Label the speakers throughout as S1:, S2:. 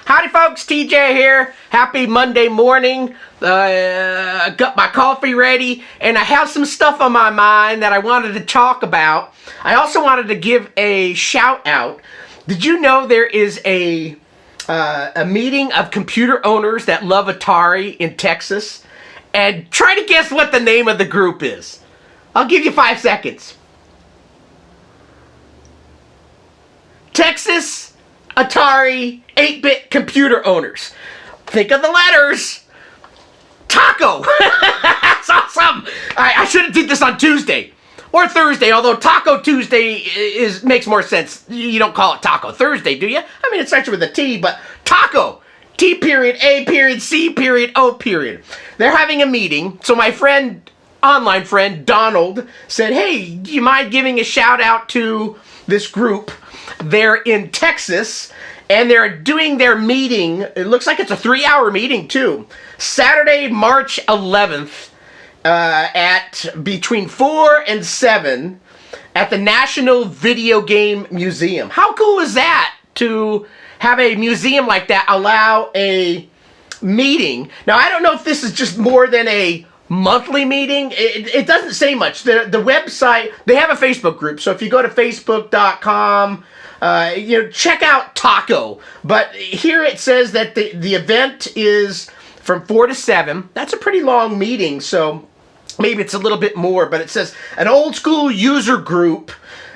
S1: Howdy folks, TJ here. Happy Monday morning. Got my coffee ready and I have some stuff on my mind that I wanted to talk about. I also wanted to give a shout out. Did you know there is a meeting of computer owners that love Atari in Texas? And try to guess what the name of the group is. I'll give you 5 seconds. Texas Atari 8-bit computer owners. Think of the letters. TACO. That's awesome. I should have did this on Tuesday or Thursday, although Taco Tuesday makes more sense. You don't call it Taco Thursday, do you? I mean, it's actually with a T, but TACO. T period, A period, C period, O period. They're having a meeting. So my friend, online friend, Donald, said, hey, do you mind giving a shout out to this group? They're in Texas, and they're doing their meeting. It looks like it's a 3-hour meeting, too. Saturday, March 11th, at between 4 and 7 at the National Video Game Museum. How cool is that to have a museum like that allow a meeting? Now, I don't know if this is just more than a monthly meeting. It doesn't say much. The website, they have a Facebook group, so if you go to facebook.com, check out TACO. But here it says that the event is from 4 to 7. That's a pretty long meeting, so maybe it's a little bit more, but it says an old school user group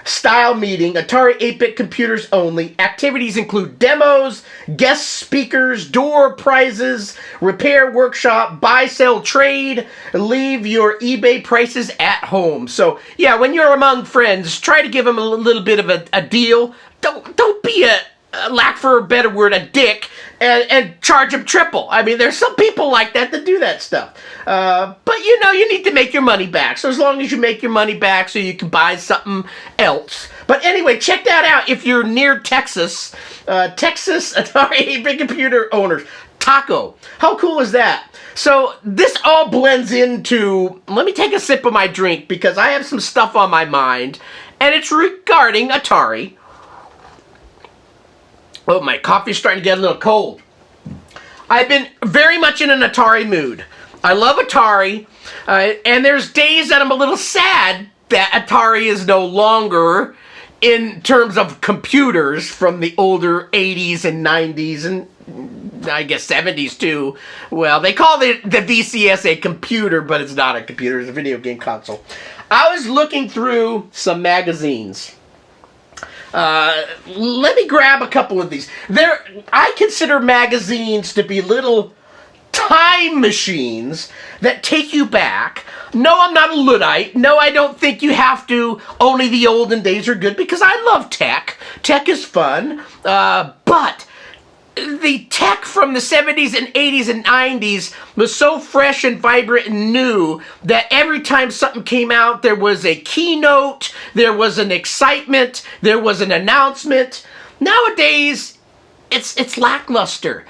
S1: style meeting, Atari 8-bit computers only. Activities include demos, guest speakers, door prizes, repair workshop, buy, sell, trade, leave your eBay prices at home. So yeah, when you're among friends, try to give them a little bit of a deal. Don't be a lack for a better word, a dick, and charge them triple. I mean, there's some people like that do that stuff. But you need to make your money back. So as long as you make your money back so you can buy something else. But anyway, check that out if you're near Texas. Texas Atari 8-bit computer owners. TACO. How cool is that? So this all blends into, let me take a sip of my drink because I have some stuff on my mind. And it's regarding Atari. Oh, my coffee's starting to get a little cold. I've been very much in an Atari mood. I love Atari, and there's days that I'm a little sad that Atari is no longer in terms of computers from the older 80s and 90s and I guess 70s too. Well, they call the VCS a computer, but it's not a computer, it's a video game console. I was looking through some magazines. Let me grab a couple of these. I consider magazines to be little time machines that take you back. No, I'm not a Luddite. No, I don't think you have to. Only the olden days are good because I love tech. Tech is fun. But the tech from the 70s and 80s and 90s was so fresh and vibrant and new that every time something came out, there was a keynote, there was an excitement, there was an announcement. Nowadays, it's lackluster.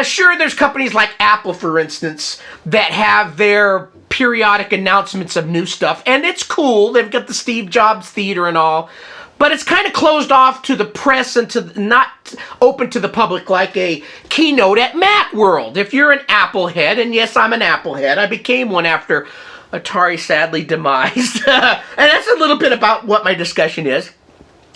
S1: Sure, there's companies like Apple, for instance, that have their periodic announcements of new stuff, and it's cool. They've got the Steve Jobs Theater and all. But it's kind of closed off to the press and to not open to the public like a keynote at Macworld. If you're an Apple head, and yes, I'm an Apple head. I became one after Atari sadly demised. And that's a little bit about what my discussion is.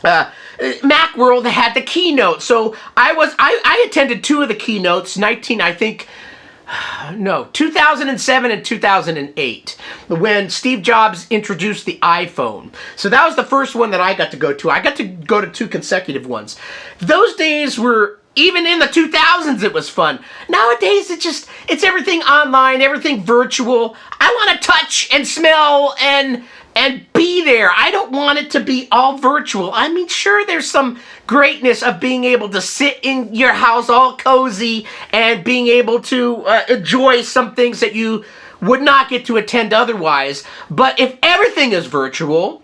S1: Macworld had the keynote. So I attended 2 of the keynotes, 2007 and 2008, when Steve Jobs introduced the iPhone. So that was the first one that I got to go to. I got to go to 2 consecutive ones. Those days were, even in the 2000s, it was fun. Nowadays, it's everything online, everything virtual. I want to touch and smell and be there. I don't want it to be all virtual. I mean, sure, there's some greatness of being able to sit in your house all cozy and being able to enjoy some things that you would not get to attend otherwise. But if everything is virtual,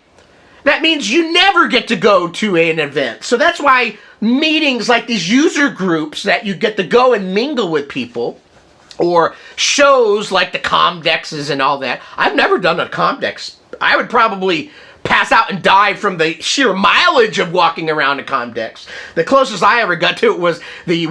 S1: that means you never get to go to an event. So that's why meetings like these user groups that you get to go and mingle with people, or shows like the Comdexes and all that. I've never done a Comdex. I would probably pass out and die from the sheer mileage of walking around a Comdex. The closest I ever got to it was the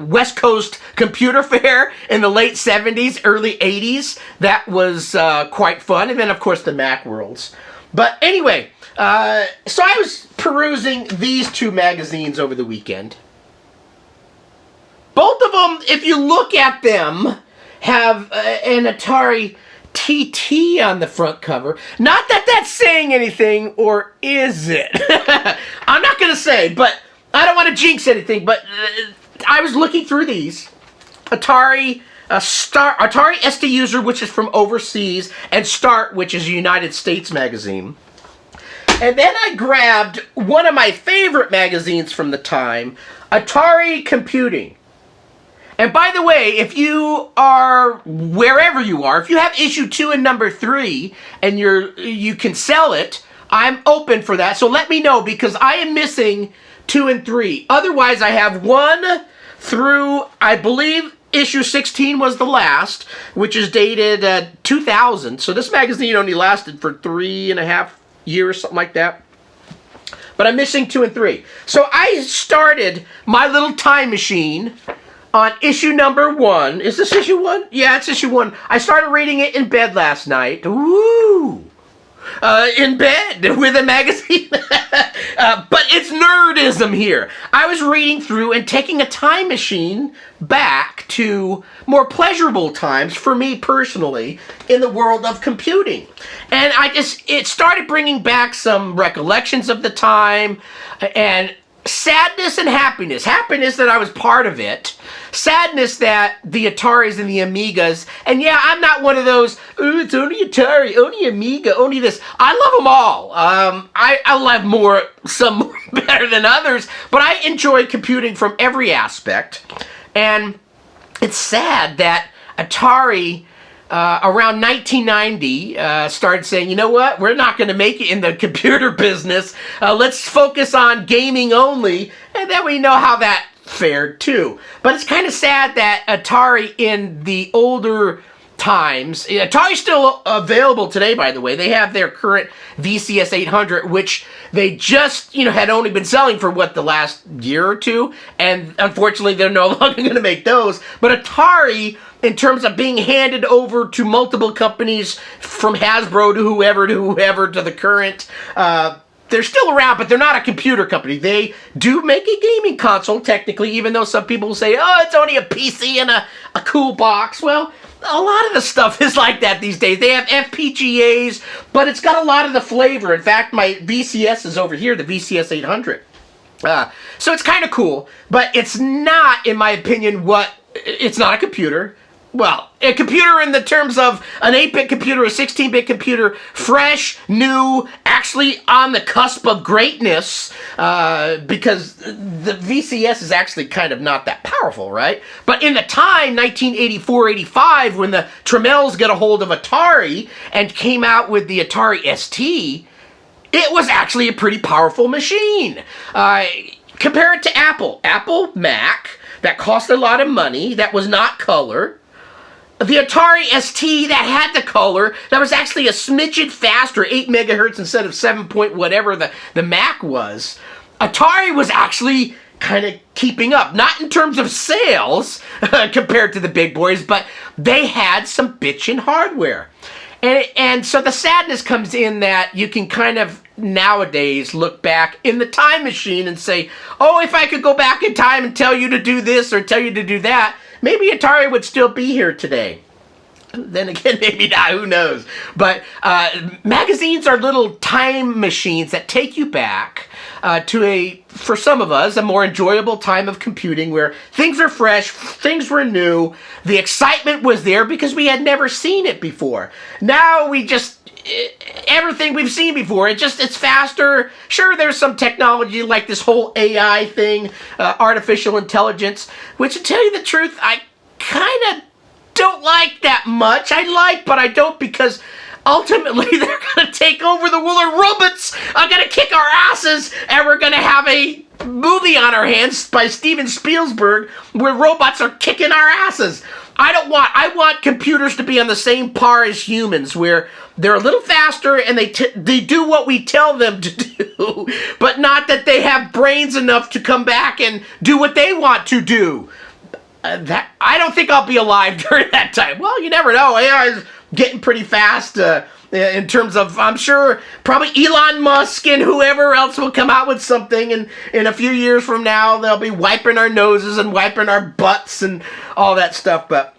S1: West Coast Computer Fair in the late 70s, early 80s. That was quite fun. And then, of course, the Mac Worlds. But anyway, so I was perusing these two magazines over the weekend. Both of them, if you look at them, have an Atari TT on the front cover. Not that that's saying anything, or is it? I'm not going to say, but I don't want to jinx anything, but I was looking through these. Atari ST User, which is from overseas, and Start, which is a United States magazine. And then I grabbed one of my favorite magazines from the time, Atari Computing. And by the way, if you are, wherever you are, if you have issue 2 and number 3, and you can sell it, I'm open for that. So let me know, because I am missing 2 and 3. Otherwise, I have 1 through, I believe, issue 16 was the last, which is dated 2000. So this magazine only lasted for 3.5 years, something like that. But I'm missing 2 and 3. So I started my little time machine on issue number 1. Is this issue 1? Yeah, it's issue 1. I started reading it in bed last night. Woo! In bed with a magazine. But it's nerdism here. I was reading through and taking a time machine back to more pleasurable times for me personally in the world of computing. And it started bringing back some recollections of the time, and sadness and happiness. Happiness that I was part of it. Sadness that the Ataris and the Amigas, and yeah, I'm not one of those, oh, it's only Atari, only Amiga, only this. I love them all. I love some more better than others, but I enjoy computing from every aspect. And it's sad that Atari, around 1990, started saying, you know what, we're not going to make it in the computer business. Let's focus on gaming only, and then we know how that fared too. But it's kind of sad that Atari in the older times, Atari's still available today, by the way. They have their current VCS 800, which they just, had only been selling for, the last year or two, and unfortunately they're no longer going to make those. But Atari, in terms of being handed over to multiple companies, from Hasbro to whoever to the current, they're still around, but they're not a computer company. They do make a gaming console, technically, even though some people say, oh, it's only a PC and a cool box. Well, a lot of the stuff is like that these days. They have FPGAs, but it's got a lot of the flavor. In fact, my VCS is over here, the VCS 800. So it's kind of cool, but it's not, in my opinion, it's not a computer. Well, a computer in the terms of an 8-bit computer, a 16-bit computer, fresh, new, actually on the cusp of greatness, because the VCS is actually kind of not that powerful, right? But in the time, 1984-85, when the Tramiels got a hold of Atari and came out with the Atari ST, it was actually a pretty powerful machine. Compare it to Apple. Apple Mac, that cost a lot of money, that was not color. The Atari ST that had the color, that was actually a smidgen faster, 8 megahertz instead of 7 point whatever the Mac was. Atari was actually kind of keeping up. Not in terms of sales compared to the big boys, but they had some bitchin' hardware. And so the sadness comes in that you can kind of nowadays look back in the time machine and say, oh, if I could go back in time and tell you to do this or tell you to do that, maybe Atari would still be here today. Then again, maybe not, who knows. But magazines are little time machines that take you back to for some of us, a more enjoyable time of computing where things are fresh, things were new, the excitement was there because we had never seen it before. Now everything we've seen before, it's faster. Sure, there's some technology like this whole AI thing, artificial intelligence, which to tell you the truth, I kind of don't like that much. But I don't, because ultimately they're going to take over the world. Robots are going to kick our asses, and we're going to have a movie on our hands by Steven Spielberg where robots are kicking our asses. I want computers to be on the same par as humans, where they're a little faster and they do what we tell them to do, but not that they have brains enough to come back and do what they want to do. That I don't think I'll be alive during that time. Well, you never know. AI is getting pretty fast in terms of, I'm sure, probably Elon Musk and whoever else will come out with something, and in a few years from now, they'll be wiping our noses and wiping our butts and all that stuff. But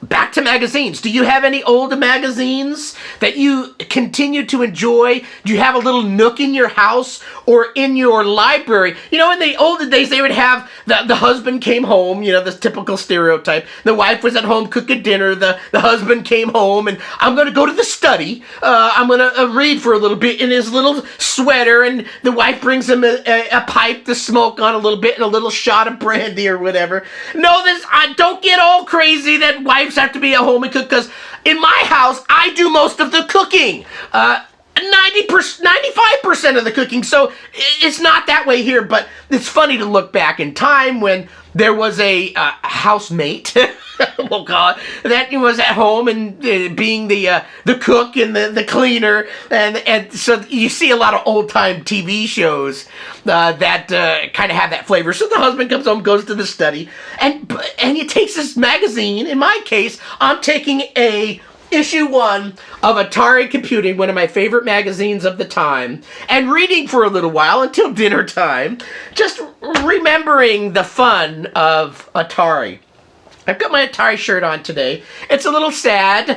S1: back to magazines. Do you have any old magazines that you continue to enjoy? Do you have a little nook in your house or in your library? You know, in the olden days, they would have the husband came home, you know, this typical stereotype. The wife was at home cooking dinner. The husband came home, and I'm going to go to the study. I'm going to read for a little bit in his little sweater, and the wife brings him a pipe to smoke on a little bit and a little shot of brandy or whatever. No, I don't get all crazy that wives have to be at home and cook, because in my house, I do most of the cooking. 95% of the cooking, so it's not that way here, but it's funny to look back in time when there was a housemate, we'll call it, that was at home and being the cook and the cleaner, and so you see a lot of old-time TV shows that kind of have that flavor. So the husband comes home, goes to the study, and he takes this magazine. In my case, I'm taking issue 1 of Atari Computing, one of my favorite magazines of the time, and reading for a little while until dinner time, just remembering the fun of Atari. I've got my Atari shirt on today. It's a little sad.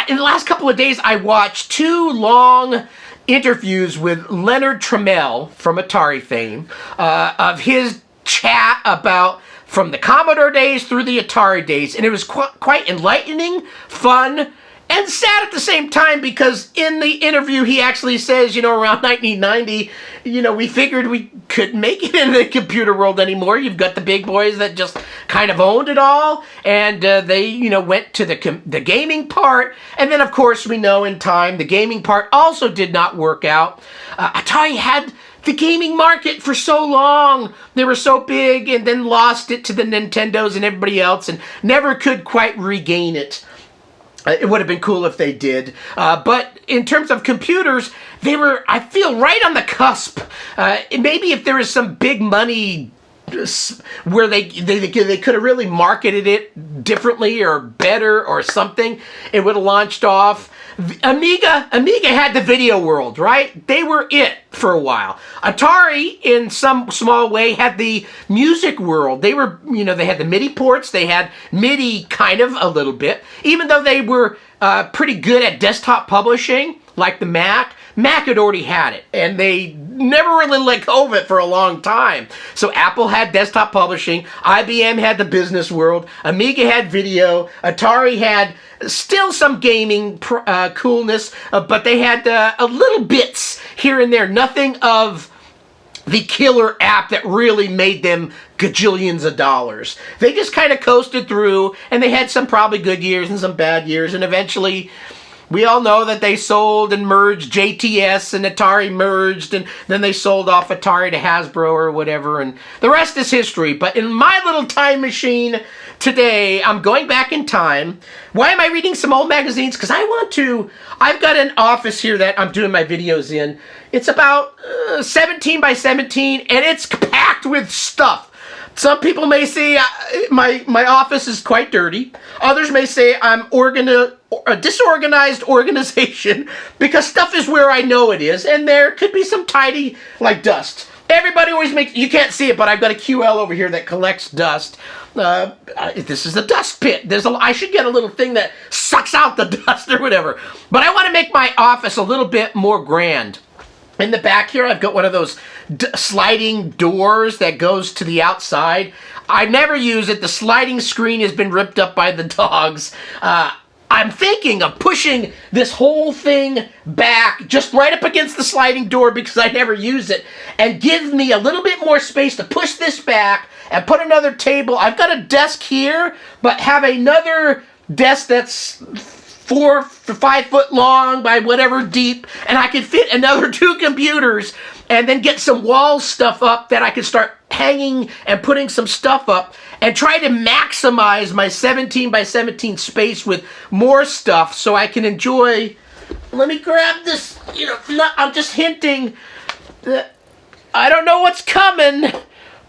S1: In the last couple of days, I watched 2 long interviews with Leonard Trammell from Atari fame, of his chat about from the Commodore days through the Atari days, and it was quite enlightening, fun, and sad at the same time, because in the interview he actually says, you know, around 1990, you know, we figured we couldn't make it in the computer world anymore. You've got the big boys that just kind of owned it all, and they, you know, went to the gaming part, and then of course we know in time the gaming part also did not work out. Atari had the gaming market for so long. They were so big, and then lost it to the Nintendos and everybody else, and never could quite regain it. It would have been cool if they did. But in terms of computers, they were, I feel, right on the cusp. Maybe if there was some big money where they could have really marketed it differently or better or something, it would have launched off. Amiga had the video world, right? They were it for a while. Atari, in some small way, had the music world. They were, you know, they had the MIDI ports. They had MIDI kind of a little bit, even though they were pretty good at desktop publishing, like the Mac. Mac had already had it, and they never really let go of it for a long time. So Apple had desktop publishing, IBM had the business world, Amiga had video, Atari had still some gaming coolness, but they had a little bits here and there, nothing of the killer app that really made them gajillions of dollars. They just kind of coasted through, and they had some probably good years and some bad years, and eventually we all know that they sold and merged. JTS and Atari merged, and then they sold off Atari to Hasbro or whatever, and the rest is history. But in my little time machine today, I'm going back in time. Why am I reading some old magazines? Because I've got an office here that I'm doing my videos in. It's about 17 by 17, and it's packed with stuff. Some people may say my office is quite dirty. Others may say I'm a disorganized organization, because stuff is where I know it is, and there could be some tidy, like dust. Everybody always makes, you can't see it, but I've got a QL over here that collects dust. This is a dust pit. I should get a little thing that sucks out the dust or whatever. But I want to make my office a little bit more grand. In the back here, I've got one of those sliding doors that goes to the outside. I never use it. The sliding screen has been ripped up by the dogs. I'm thinking of pushing this whole thing back just right up against the sliding door, because I never use it, and give me a little bit more space to push this back and put another table. I've got a desk here, but have another desk that's 4 to 5 foot long by whatever deep, and I could fit another 2 computers and then get some wall stuff up that I can start hanging and putting some stuff up and try to maximize my 17 by 17 space with more stuff so I can enjoy. Let me grab this, I'm just hinting that I don't know what's coming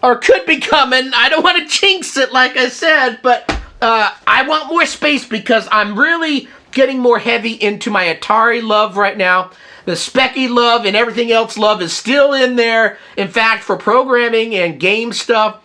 S1: or could be coming. I don't want to jinx it, like I said, but I want more space because I'm really getting more heavy into my Atari love right now. The Specky love and everything else love is still in there. In fact, for programming and game stuff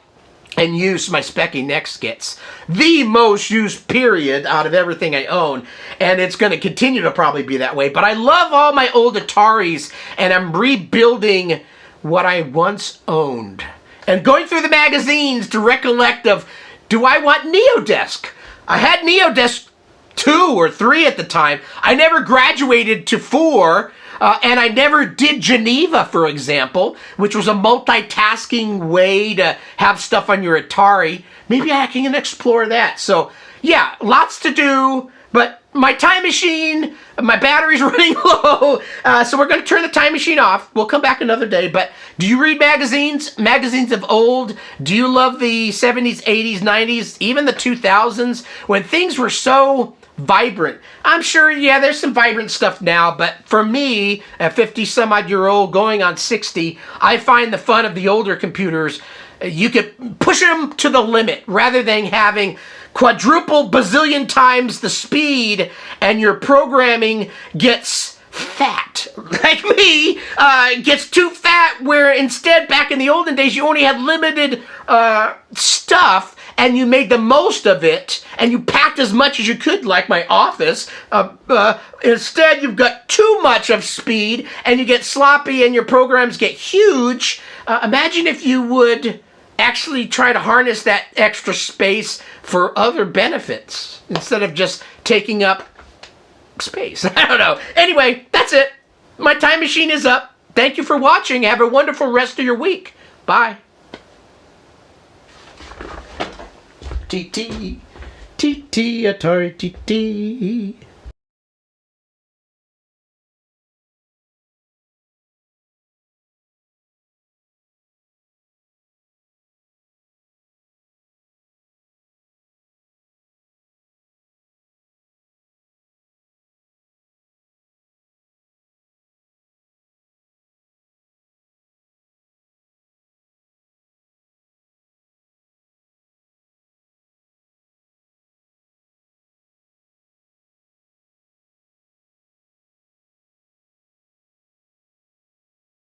S1: and use, my Specky next gets the most used period out of everything I own. And it's going to continue to probably be that way. But I love all my old Ataris, and I'm rebuilding what I once owned. And going through the magazines to recollect of, do I want NeoDesk? I had NeoDesk 2 or 3 at the time. I never graduated to 4. And I never did Geneva, for example, which was a multitasking way to have stuff on your Atari. Maybe I can explore that. So, yeah, lots to do. But my time machine, my battery's running low. So we're going to turn the time machine off. We'll come back another day. But do you read magazines? Magazines of old? Do you love the 70s, 80s, 90s, even the 2000s, when things were so vibrant? I'm sure, yeah, there's some vibrant stuff now, but for me, a 50-some-odd-year-old going on 60, I find the fun of the older computers. You could push them to the limit rather than having quadruple bazillion times the speed and your programming gets fat. Like me, gets too fat, where instead, back in the olden days, you only had limited stuff, and you made the most of it, and you packed as much as you could, like my office. Instead, you've got too much of speed, and you get sloppy, and your programs get huge. Imagine if you would actually try to harness that extra space for other benefits, instead of just taking up space. I don't know. Anyway, that's it. My time machine is up. Thank you for watching. Have a wonderful rest of your week. Bye. TT Atari TT.